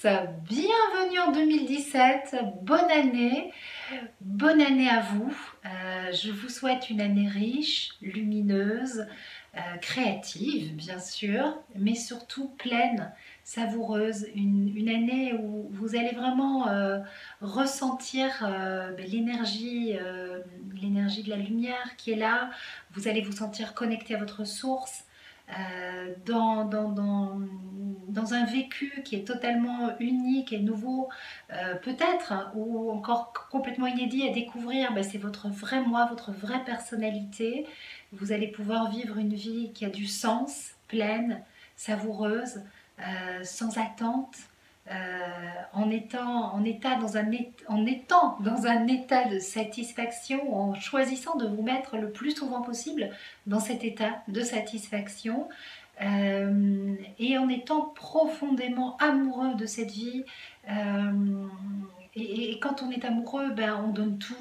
bienvenue en 2017, bonne année à vous. Je vous souhaite une année riche, lumineuse, créative bien sûr, mais surtout pleine, savoureuse, une année où vous allez vraiment ressentir l'énergie de la lumière qui est là. Vous allez vous sentir connecté à votre source. Dans un vécu qui est totalement unique et nouveau, peut-être, hein, ou encore complètement inédit à découvrir, c'est votre vrai moi, votre vraie personnalité. Vous allez pouvoir vivre une vie qui a du sens, pleine, savoureuse, sans attente, en étant dans un état de satisfaction, en choisissant de vous mettre le plus souvent possible dans cet état de satisfaction, et en étant profondément amoureux de cette vie. Et quand on est amoureux, on donne tout,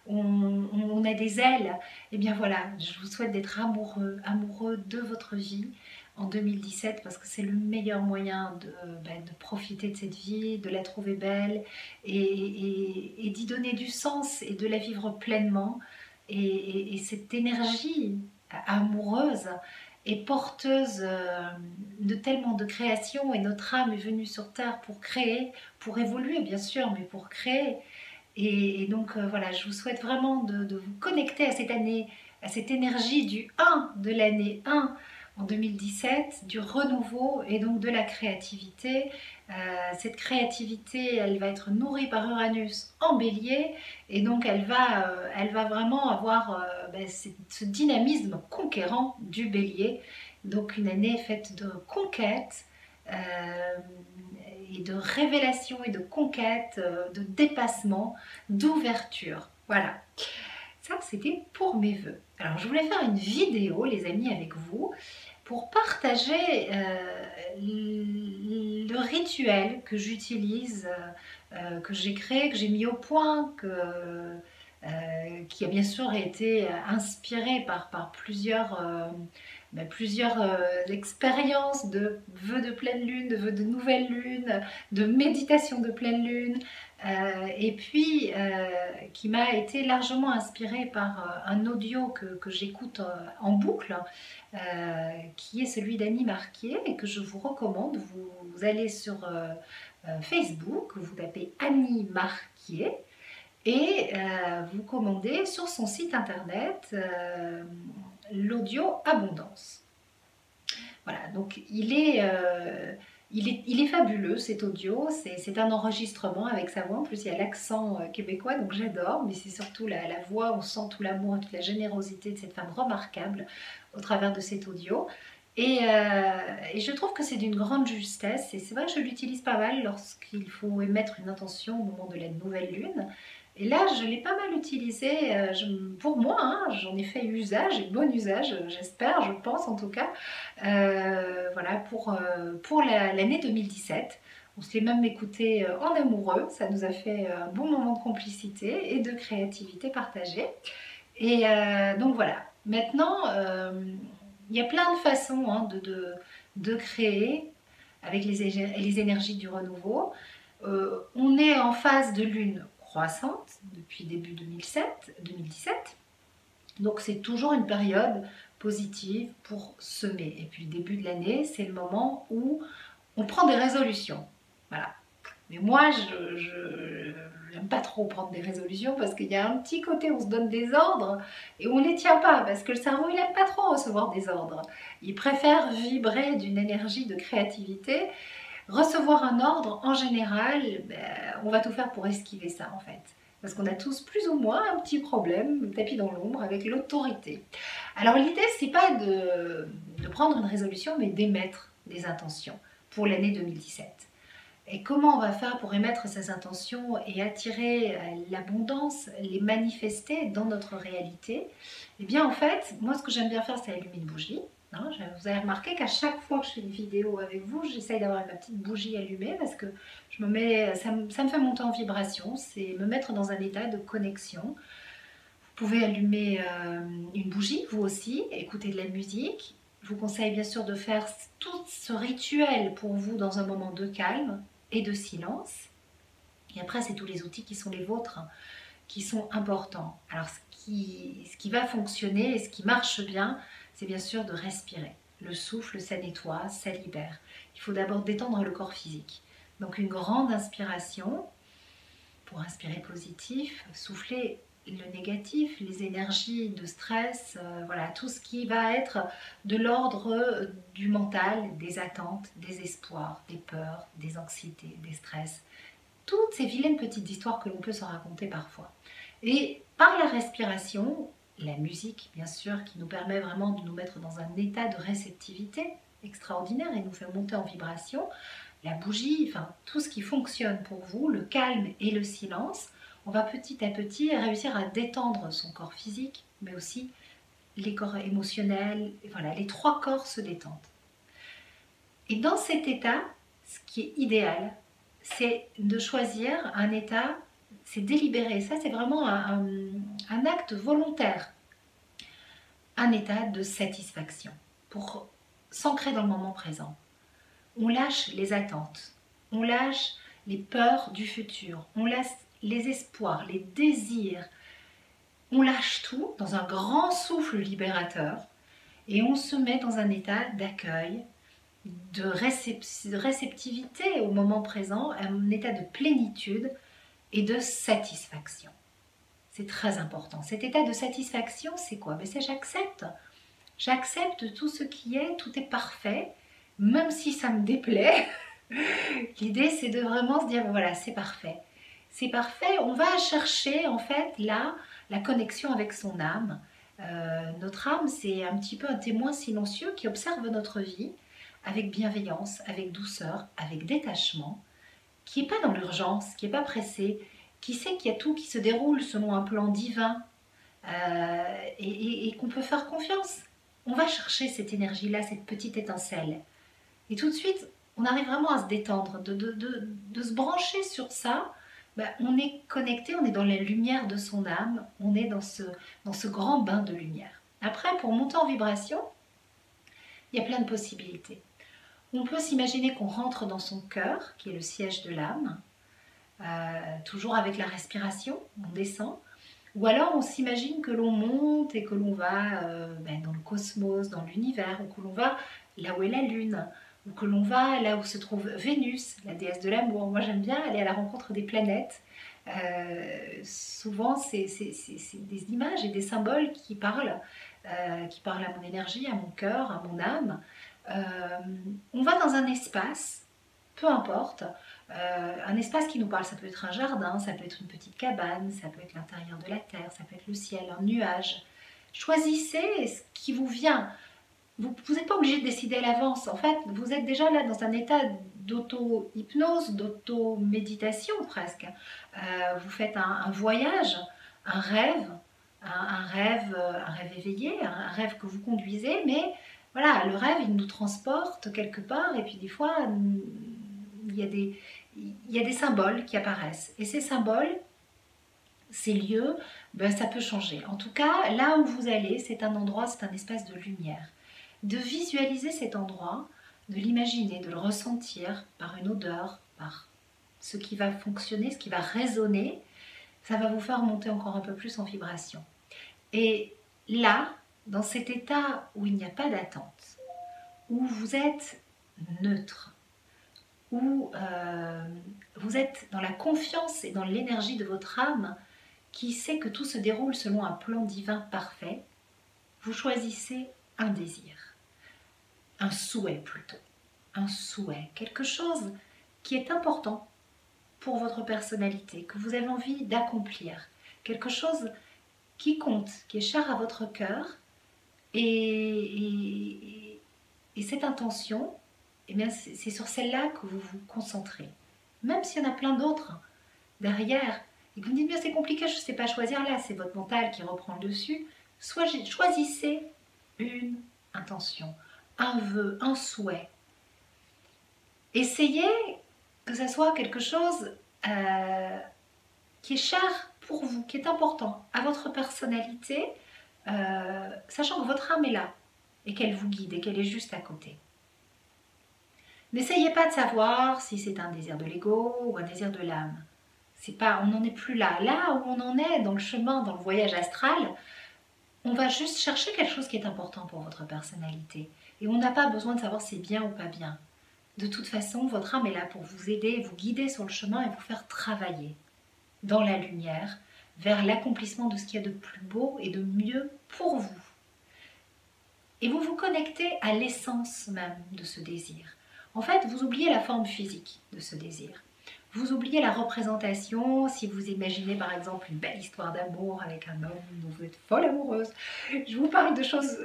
on a des ailes. Et bien voilà, je vous souhaite d'être amoureux de votre vie en 2017, parce que c'est le meilleur moyen de profiter de cette vie, de la trouver belle et d'y donner du sens et de la vivre pleinement. Et cette énergie amoureuse est porteuse de tellement de création, et notre âme est venue sur Terre pour créer, pour évoluer bien sûr, mais pour créer. Et donc voilà, je vous souhaite vraiment de vous connecter à cette année, à cette énergie du 1 de l'année 1 en 2017, du renouveau et donc de la créativité. Cette créativité, elle va être nourrie par Uranus en Bélier, et donc elle va vraiment avoir ce dynamisme conquérant du Bélier. Donc une année faite de conquête, et de révélation et de conquête, de dépassement, d'ouverture. Voilà, ça c'était pour mes vœux. Alors je voulais faire une vidéo les amis avec vous pour partager le rituel que j'utilise, que j'ai créé, que j'ai mis au point, qui a bien sûr été inspiré par plusieurs expériences de vœux de pleine lune, de vœux de nouvelle lune, de méditation de pleine lune, et puis qui m'a été largement inspiré par un audio que j'écoute en boucle, qui est celui d'Annie Marquier, et que je vous recommande. Vous allez sur Facebook, vous tapez Annie Marquier, et vous commandez sur son site internet l'audio Abondance. Voilà, donc il est fabuleux cet audio. C'est un enregistrement avec sa voix, en plus il y a l'accent québécois, donc j'adore, mais c'est surtout la voix, on sent tout l'amour et toute la générosité de cette femme remarquable au travers de cet audio. Et je trouve que c'est d'une grande justesse, et c'est vrai que je l'utilise pas mal lorsqu'il faut émettre une intention au moment de la nouvelle lune. Et là, je l'ai pas mal utilisé pour moi, hein, j'en ai fait usage, et bon usage, j'espère, je pense en tout cas, voilà, pour l'année 2017. On se l'est même écouté en amoureux, ça nous a fait un bon moment de complicité et de créativité partagée. Et donc voilà, maintenant, il y a plein de façons, hein, de créer avec les énergies du renouveau. On est en phase de lune croissante depuis début 2017, donc c'est toujours une période positive pour semer. Et puis le début de l'année, c'est le moment où on prend des résolutions. Voilà. Mais moi, je n'aime pas trop prendre des résolutions, parce qu'il y a un petit côté où on se donne des ordres et on ne les tient pas, parce que le cerveau, il n'aime pas trop recevoir des ordres. Il préfère vibrer d'une énergie de créativité. Recevoir un ordre, en général, on va tout faire pour esquiver ça en fait. Parce qu'on a tous plus ou moins un petit problème, tapis dans l'ombre, avec l'autorité. Alors l'idée, c'est pas de prendre une résolution, mais d'émettre des intentions pour l'année 2017. Et comment on va faire pour émettre ces intentions et attirer l'abondance, les manifester dans notre réalité? Eh bien en fait, moi ce que j'aime bien faire, c'est allumer une bougie. Hein, vous avez remarqué qu'à chaque fois que je fais une vidéo avec vous, j'essaye d'avoir ma petite bougie allumée, parce que ça me fait monter en vibration, c'est me mettre dans un état de connexion. Vous pouvez allumer une bougie, vous aussi, écouter de la musique. Je vous conseille bien sûr de faire tout ce rituel pour vous dans un moment de calme, et de silence. Et après, c'est tous les outils qui sont les vôtres, qui sont importants. Alors, ce qui va fonctionner et ce qui marche bien, c'est bien sûr de respirer. Le souffle, ça nettoie, ça libère. Il faut d'abord détendre le corps physique. Donc, une grande inspiration pour inspirer positif, souffler le négatif, les énergies de stress, voilà, tout ce qui va être de l'ordre du mental, des attentes, des espoirs, des peurs, des anxiétés, des stress. Toutes ces vilaines petites histoires que l'on peut se raconter parfois. Et par la respiration, la musique bien sûr, qui nous permet vraiment de nous mettre dans un état de réceptivité extraordinaire et nous fait monter en vibration, la bougie, enfin tout ce qui fonctionne pour vous, le calme et le silence, on va petit à petit réussir à détendre son corps physique, mais aussi les corps émotionnels, voilà, les trois corps se détendent. Et dans cet état, ce qui est idéal, c'est de choisir un état, c'est délibéré, ça c'est vraiment un acte volontaire, un état de satisfaction pour s'ancrer dans le moment présent. On lâche les attentes, on lâche les peurs du futur, on lâche les espoirs, les désirs, on lâche tout dans un grand souffle libérateur et on se met dans un état d'accueil, de réceptivité au moment présent, un état de plénitude et de satisfaction. C'est très important. Cet état de satisfaction, c'est quoi? C'est j'accepte. J'accepte tout ce qui est, tout est parfait, même si ça me déplaît. L'idée, c'est de vraiment se dire, voilà, c'est parfait. C'est parfait. On va chercher, en fait, là, la connexion avec son âme. Notre âme, c'est un petit peu un témoin silencieux qui observe notre vie avec bienveillance, avec douceur, avec détachement, qui n'est pas dans l'urgence, qui n'est pas pressé, qui sait qu'il y a tout qui se déroule selon un plan divin et qu'on peut faire confiance. On va chercher cette énergie-là, cette petite étincelle. Et tout de suite, on arrive vraiment à se détendre, de se brancher sur ça. Ben, on est connecté, on est dans la lumière de son âme, on est dans ce grand bain de lumière. Après, pour monter en vibration, il y a plein de possibilités. On peut s'imaginer qu'on rentre dans son cœur, qui est le siège de l'âme, toujours avec la respiration, on descend. Ou alors on s'imagine que l'on monte et que l'on va dans le cosmos, dans l'univers, ou que l'on va là où est la Lune, ou que l'on va là où se trouve Vénus, la déesse de l'amour. Moi j'aime bien aller à la rencontre des planètes. Souvent c'est des images et des symboles qui parlent à mon énergie, à mon cœur, à mon âme. On va dans un espace, peu importe, un espace qui nous parle, ça peut être un jardin, ça peut être une petite cabane, ça peut être l'intérieur de la terre, ça peut être le ciel, un nuage. Choisissez ce qui vous vient. Vous n'êtes pas obligé de décider à l'avance. En fait, vous êtes déjà là dans un état d'auto-hypnose, d'auto-méditation presque. Vous faites un voyage, un rêve, un rêve éveillé, un rêve que vous conduisez, mais voilà, le rêve, il nous transporte quelque part, et puis des fois, il y a des symboles qui apparaissent. Et ces symboles, ces lieux, ça peut changer. En tout cas, là où vous allez, c'est un endroit, c'est un espace de lumière. De visualiser cet endroit, de l'imaginer, de le ressentir par une odeur, par ce qui va fonctionner, ce qui va résonner, ça va vous faire monter encore un peu plus en vibration. Et là, dans cet état où il n'y a pas d'attente, où vous êtes neutre, où vous êtes dans la confiance et dans l'énergie de votre âme qui sait que tout se déroule selon un plan divin parfait, vous choisissez un désir, un souhait plutôt, un souhait, quelque chose qui est important pour votre personnalité, que vous avez envie d'accomplir, quelque chose qui compte, qui est cher à votre cœur, et cette intention, eh bien, c'est sur celle-là que vous vous concentrez. Même s'il y en a plein d'autres derrière, et que vous me dites, bien c'est compliqué, je ne sais pas choisir, là, c'est votre mental qui reprend le dessus, choisissez une intention, un vœu, un souhait. Essayez que ça soit quelque chose qui est cher pour vous, qui est important à votre personnalité, sachant que votre âme est là et qu'elle vous guide et qu'elle est juste à côté. N'essayez pas de savoir si c'est un désir de l'ego ou un désir de l'âme. C'est pas, on n'en est plus là. Là où on en est dans le chemin, dans le voyage astral, on va juste chercher quelque chose qui est important pour votre personnalité. Et on n'a pas besoin de savoir si c'est bien ou pas bien. De toute façon, votre âme est là pour vous aider, vous guider sur le chemin et vous faire travailler dans la lumière vers l'accomplissement de ce qu'il y a de plus beau et de mieux pour vous. Et vous vous connectez à l'essence même de ce désir. En fait, vous oubliez la forme physique de ce désir. Vous oubliez la représentation, si vous imaginez par exemple une belle histoire d'amour avec un homme dont vous êtes folle amoureuse. Je vous parle de choses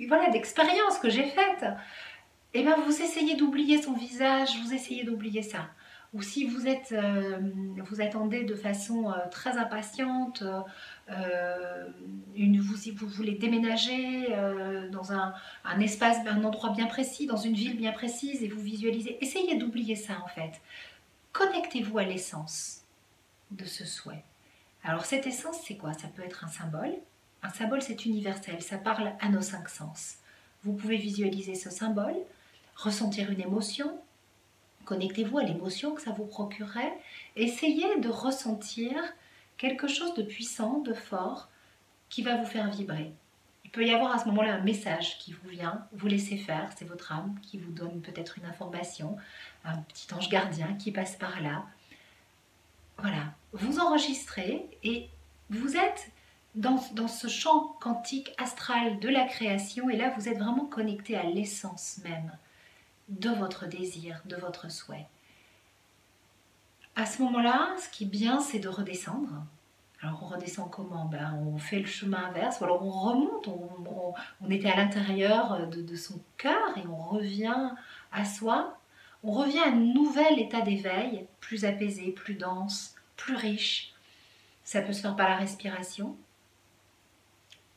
voilà, d'expériences que j'ai faites. Et bien vous essayez d'oublier son visage, vous essayez d'oublier ça. Ou si vous attendez de façon très impatiente, vous voulez déménager dans un espace, un endroit bien précis, dans une ville bien précise, et vous visualisez, essayez d'oublier ça en fait. Connectez-vous à l'essence de ce souhait. Alors cette essence, c'est quoi? Ça peut être un symbole. Un symbole, c'est universel, ça parle à nos 5 sens. Vous pouvez visualiser ce symbole, ressentir une émotion, connectez-vous à l'émotion que ça vous procurerait, essayez de ressentir quelque chose de puissant, de fort, qui va vous faire vibrer. Il peut y avoir à ce moment-là un message qui vous vient, vous laissez faire, c'est votre âme qui vous donne peut-être une information, un petit ange gardien qui passe par là. Voilà, vous enregistrez et vous êtes dans ce champ quantique astral de la création et là vous êtes vraiment connecté à l'essence même de votre désir, de votre souhait. À ce moment-là, ce qui est bien, c'est de redescendre. Alors on redescend comment? On fait le chemin inverse, ou alors on remonte, on était à l'intérieur de son cœur et on revient à soi. On revient à un nouvel état d'éveil, plus apaisé, plus dense, plus riche. Ça peut se faire par la respiration.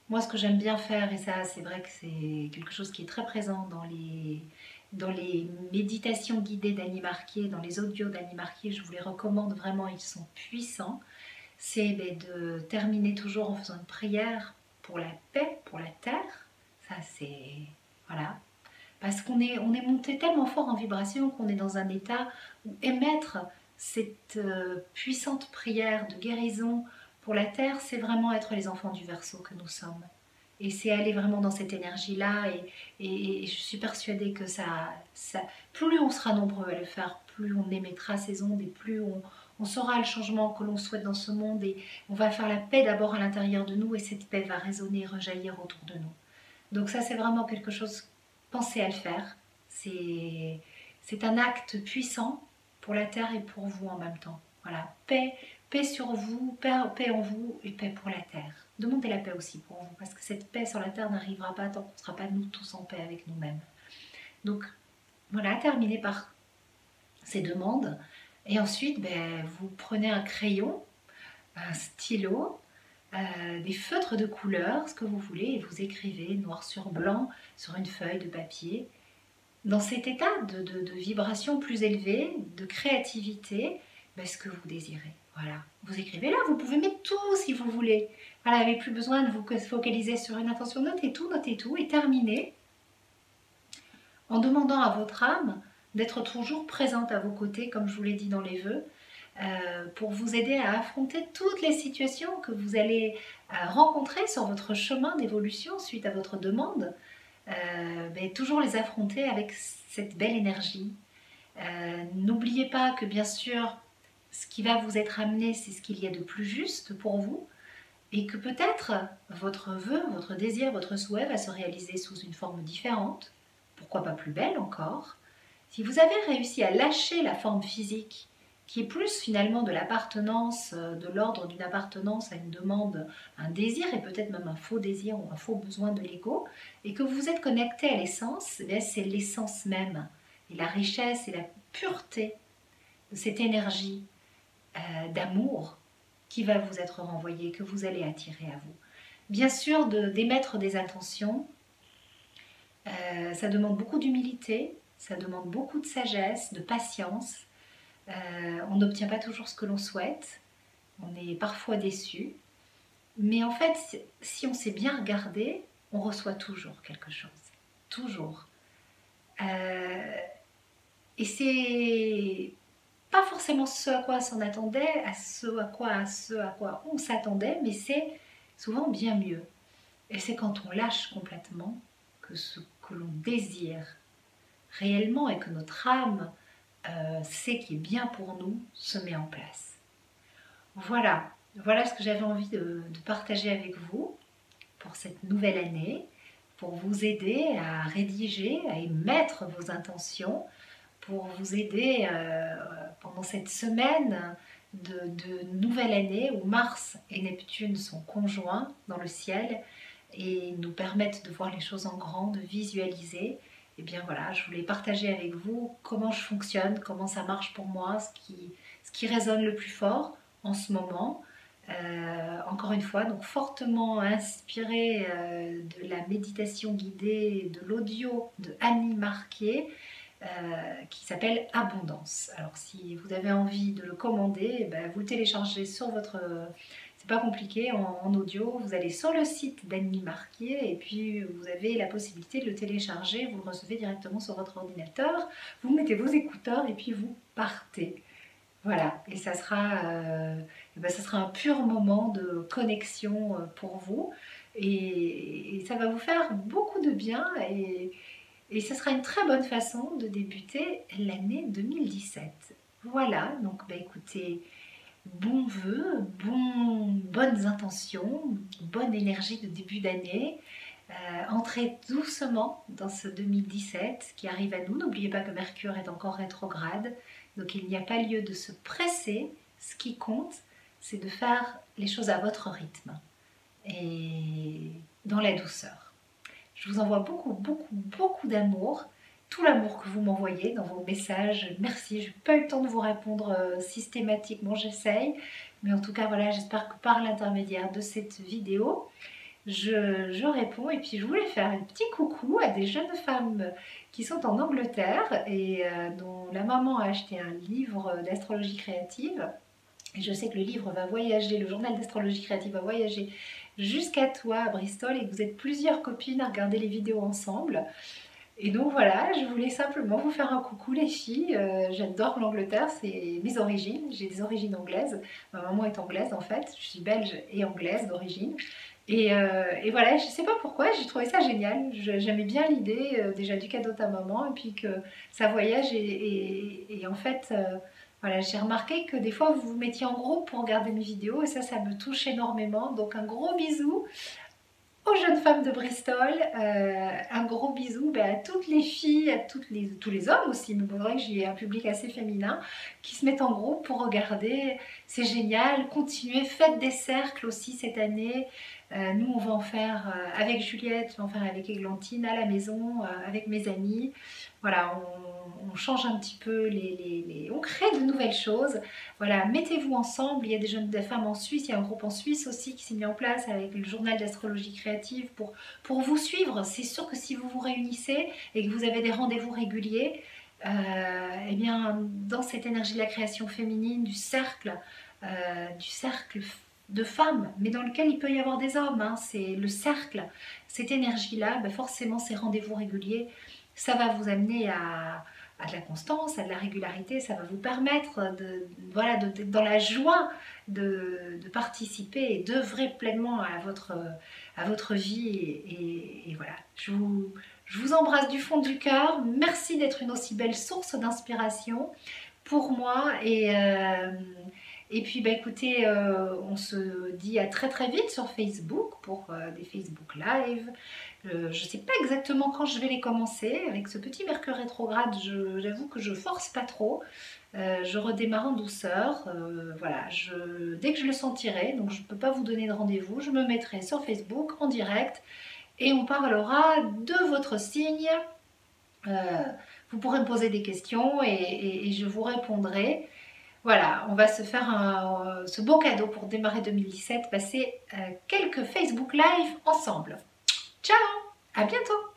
Moi, ce que j'aime bien faire, et ça c'est vrai que c'est quelque chose qui est très présent dans les méditations guidées d'Annie Marquier, dans les audios d'Annie Marquier, je vous les recommande vraiment, ils sont puissants, c'est de terminer toujours en faisant une prière pour la paix, pour la terre. Ça c'est... voilà. Parce qu'on est monté tellement fort en vibration qu'on est dans un état où émettre cette puissante prière de guérison pour la terre, c'est vraiment être les enfants du Verseau que nous sommes. Et c'est aller vraiment dans cette énergie-là. Et je suis persuadée que plus on sera nombreux à le faire, plus on émettra ces ondes et plus on saura le changement que l'on souhaite dans ce monde. Et on va faire la paix d'abord à l'intérieur de nous et cette paix va résonner et rejaillir autour de nous. Donc ça, c'est vraiment quelque chose, pensez à le faire. C'est un acte puissant pour la terre et pour vous en même temps. Voilà, paix sur vous, paix en vous et paix pour la terre. Demandez la paix aussi pour vous, parce que cette paix sur la terre n'arrivera pas tant qu'on ne sera pas nous tous en paix avec nous-mêmes. Donc voilà, terminez par ces demandes. Et ensuite, vous prenez un crayon, un stylo, des feutres de couleur, ce que vous voulez, et vous écrivez noir sur blanc sur une feuille de papier. Dans cet état de vibration plus élevée, de créativité, ce que vous désirez. Voilà, vous écrivez là, vous pouvez mettre tout si vous voulez. Voilà, vous n'avez plus besoin de vous focaliser sur une intention. Notez tout et terminez en demandant à votre âme d'être toujours présente à vos côtés, comme je vous l'ai dit dans les vœux, pour vous aider à affronter toutes les situations que vous allez rencontrer sur votre chemin d'évolution suite à votre demande. Toujours les affronter avec cette belle énergie. N'oubliez pas que bien sûr, ce qui va vous être amené, c'est ce qu'il y a de plus juste pour vous, et que peut-être votre vœu, votre désir, votre souhait va se réaliser sous une forme différente, pourquoi pas plus belle encore. Si vous avez réussi à lâcher la forme physique, qui est plus finalement de l'appartenance, de l'ordre d'une appartenance à une demande, un désir et peut-être même un faux désir ou un faux besoin de l'ego, et que vous êtes connecté à l'essence, c'est l'essence même, et la richesse et la pureté de cette énergie d'amour qui va vous être renvoyée, que vous allez attirer à vous. Bien sûr, d'émettre des intentions, ça demande beaucoup d'humilité, ça demande beaucoup de sagesse, de patience. On n'obtient pas toujours ce que l'on souhaite, on est parfois déçu, mais en fait, si on sait bien regarder, on reçoit toujours quelque chose, toujours. Et c'est pas forcément ce à quoi on s'en attendait, ce à quoi on s'attendait, mais c'est souvent bien mieux. Et c'est quand on lâche complètement que ce que l'on désire réellement et que notre âme sait qui est bien pour nous se met en place. Voilà, voilà ce que j'avais envie de partager avec vous pour cette nouvelle année, pour vous aider à rédiger, à émettre vos intentions, pour vous aider pendant cette semaine de nouvelle année où Mars et Neptune sont conjoints dans le ciel et nous permettent de voir les choses en grand, de visualiser. Et bien voilà, je voulais partager avec vous comment je fonctionne, comment ça marche pour moi, ce qui résonne le plus fort en ce moment. Encore une fois, donc fortement inspirée de la méditation guidée, de l'audio de Annie Marquier, qui s'appelle Abondance. Alors si vous avez envie de le commander, ben, vous le téléchargez sur votre... c'est pas compliqué, en audio, vous allez sur le site d'Annie Marquier et puis vous avez la possibilité de le télécharger, vous le recevez directement sur votre ordinateur, vous mettez vos écouteurs et puis vous partez. Voilà, et ça sera un pur moment de connexion pour vous et ça va vous faire beaucoup de bien et ce sera une très bonne façon de débuter l'année 2017. Voilà, donc bah, écoutez, bons vœux, bonnes intentions, bonne énergie de début d'année. Entrez doucement dans ce 2017 qui arrive à nous. N'oubliez pas que Mercure est encore rétrograde, donc il n'y a pas lieu de se presser. Ce qui compte, c'est de faire les choses à votre rythme et dans la douceur. Je vous envoie beaucoup d'amour, tout l'amour que vous m'envoyez dans vos messages. Merci, je n'ai pas eu le temps de vous répondre systématiquement, j'essaye. Mais en tout cas, voilà, j'espère que par l'intermédiaire de cette vidéo, je réponds. Et puis, je voulais faire un petit coucou à des jeunes femmes qui sont en Angleterre et dont la maman a acheté un livre d'astrologie créative. Et je sais que le livre va voyager, le journal d'astrologie créative va voyager jusqu'à toi à Bristol et que vous êtes plusieurs copines à regarder les vidéos ensemble. Et donc voilà, je voulais simplement vous faire un coucou les filles. J'adore l'Angleterre, c'est mes origines. J'ai des origines anglaises. Ma maman est anglaise en fait. Je suis belge et anglaise d'origine. Et voilà, je ne sais pas pourquoi, j'ai trouvé ça génial. J'aimais bien l'idée déjà du cadeau de ta maman et puis que ça voyage et en fait... voilà, j'ai remarqué que des fois vous vous mettiez en groupe pour regarder mes vidéos et ça me touche énormément. Donc un gros bisou aux jeunes femmes de Bristol, un gros bisou à toutes les filles, à tous les hommes aussi, mais c'est vrai que j'ai un public assez féminin qui se mettent en groupe pour regarder. C'est génial, continuez, faites des cercles aussi cette année. Nous on va en faire avec Juliette, je vais en faire avec Églantine à la maison, avec mes amis. Voilà, on change un petit peu, on crée de nouvelles choses. Voilà, mettez-vous ensemble. Il y a des jeunes femmes en Suisse, il y a un groupe en Suisse aussi qui s'est mis en place avec le journal d'astrologie créative pour vous suivre. C'est sûr que si vous vous réunissez et que vous avez des rendez-vous réguliers, eh bien, dans cette énergie de la création féminine, du cercle de femmes, mais dans lequel il peut y avoir des hommes, hein, c'est le cercle, cette énergie-là, forcément ces rendez-vous réguliers, ça va vous amener à de la constance, à de la régularité, ça va vous permettre voilà, d'être dans la joie de participer et d'œuvrer pleinement à votre vie. Et voilà, je vous embrasse du fond du cœur. Merci d'être une aussi belle source d'inspiration pour moi. Et puis écoutez, on se dit à très vite sur Facebook pour des Facebook Live. Je ne sais pas exactement quand je vais les commencer. Avec ce petit Mercure rétrograde, j'avoue que je force pas trop. Je redémarre en douceur. Voilà, dès que je le sentirai, donc je ne peux pas vous donner de rendez-vous, je me mettrai sur Facebook en direct et on parlera de votre signe. Vous pourrez me poser des questions et je vous répondrai. Voilà, on va se faire ce beau cadeau pour démarrer 2017, passer quelques Facebook Live ensemble. Ciao, à bientôt!